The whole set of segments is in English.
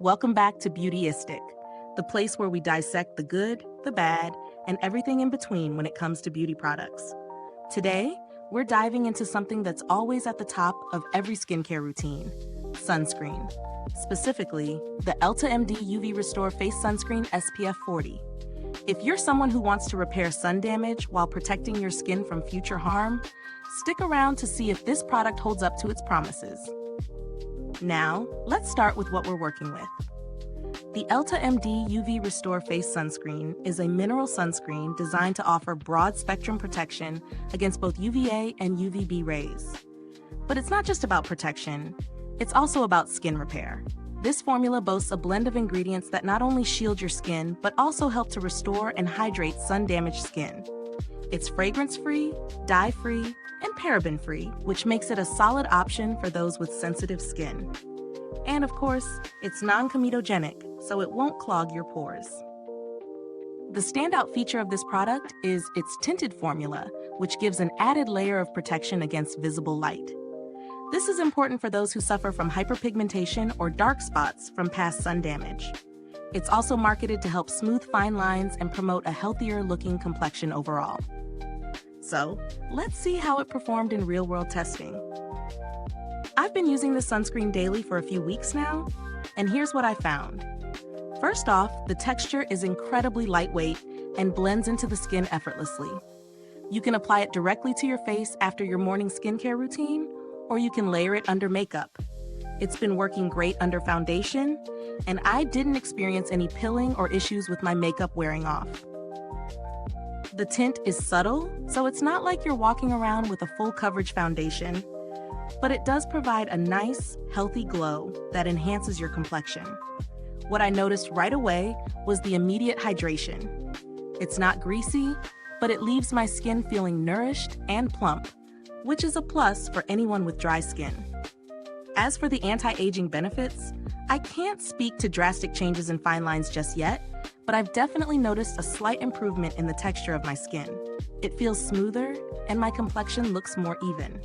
Welcome back to Beautyistic, the place where we dissect the good, the bad, and everything in between when it comes to beauty products. Today, we're diving into something that's always at the top of every skincare routine: sunscreen. Specifically, the EltaMD UV Restore Face Sunscreen SPF 40. If you're someone who wants to repair sun damage while protecting your skin from future harm, stick around to see if this product holds up to its promises. Now, let's start with what we're working with. The EltaMD UV Restore Face Sunscreen is a mineral sunscreen designed to offer broad-spectrum protection against both UVA and UVB rays. But it's not just about protection, it's also about skin repair. This formula boasts a blend of ingredients that not only shield your skin, but also help to restore and hydrate sun-damaged skin. It's fragrance-free, dye-free, and paraben-free, which makes it a solid option for those with sensitive skin. And of course, it's non-comedogenic, so it won't clog your pores. The standout feature of this product is its tinted formula, which gives an added layer of protection against visible light. This is important for those who suffer from hyperpigmentation or dark spots from past sun damage. It's also marketed to help smooth fine lines and promote a healthier-looking complexion overall. So, let's see how it performed in real-world testing. I've been using this sunscreen daily for a few weeks now, and here's what I found. First off, the texture is incredibly lightweight and blends into the skin effortlessly. You can apply it directly to your face after your morning skincare routine, or you can layer it under makeup. It's been working great under foundation, and I didn't experience any pilling or issues with my makeup wearing off. The tint is subtle, so it's not like you're walking around with a full coverage foundation, but it does provide a nice, healthy glow that enhances your complexion. What I noticed right away was the immediate hydration. It's not greasy, but it leaves my skin feeling nourished and plump, which is a plus for anyone with dry skin. As for the anti-aging benefits, I can't speak to drastic changes in fine lines just yet, but I've definitely noticed a slight improvement in the texture of my skin. It feels smoother, and my complexion looks more even.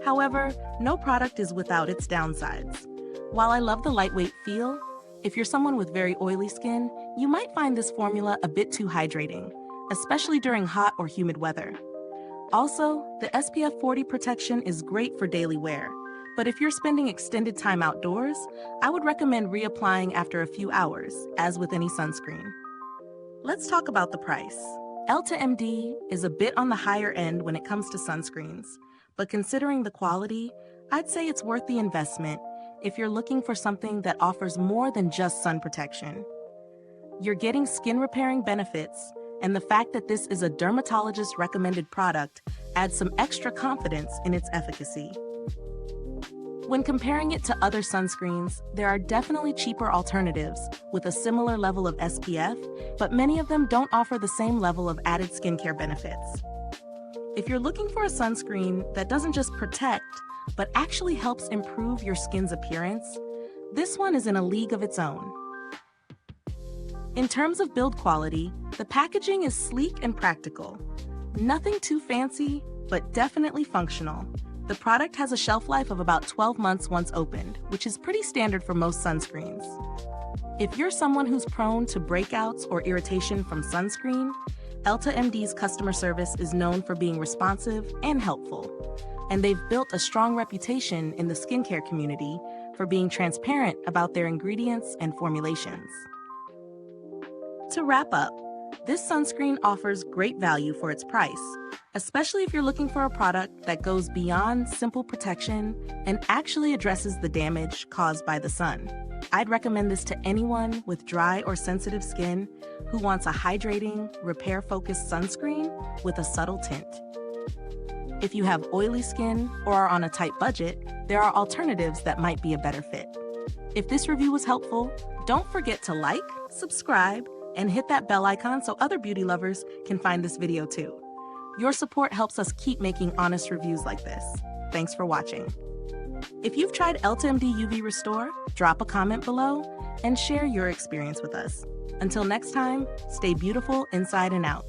However, no product is without its downsides. While I love the lightweight feel, if you're someone with very oily skin, you might find this formula a bit too hydrating, especially during hot or humid weather. Also, the SPF 40 protection is great for daily wear, but if you're spending extended time outdoors, I would recommend reapplying after a few hours, as with any sunscreen. Let's talk about the price. EltaMD is a bit on the higher end when it comes to sunscreens, but considering the quality, I'd say it's worth the investment if you're looking for something that offers more than just sun protection. You're getting skin repairing benefits, and the fact that this is a dermatologist-recommended product adds some extra confidence in its efficacy. When comparing it to other sunscreens, there are definitely cheaper alternatives with a similar level of SPF, but many of them don't offer the same level of added skincare benefits. If you're looking for a sunscreen that doesn't just protect, but actually helps improve your skin's appearance, this one is in a league of its own. In terms of build quality, the packaging is sleek and practical. Nothing too fancy, but definitely functional. The product has a shelf life of about 12 months once opened, which is pretty standard for most sunscreens. If you're someone who's prone to breakouts or irritation from sunscreen, EltaMD's customer service is known for being responsive and helpful, and they've built a strong reputation in the skincare community for being transparent about their ingredients and formulations. To wrap up, this sunscreen offers great value for its price, especially if you're looking for a product that goes beyond simple protection and actually addresses the damage caused by the sun. I'd recommend this to anyone with dry or sensitive skin who wants a hydrating, repair-focused sunscreen with a subtle tint. If you have oily skin or are on a tight budget, there are alternatives that might be a better fit. If this review was helpful, don't forget to like, subscribe, and hit that bell icon so other beauty lovers can find this video too. Your support helps us keep making honest reviews like this. Thanks for watching. If you've tried EltaMD UV Restore, drop a comment below and share your experience with us. Until next time, stay beautiful inside and out.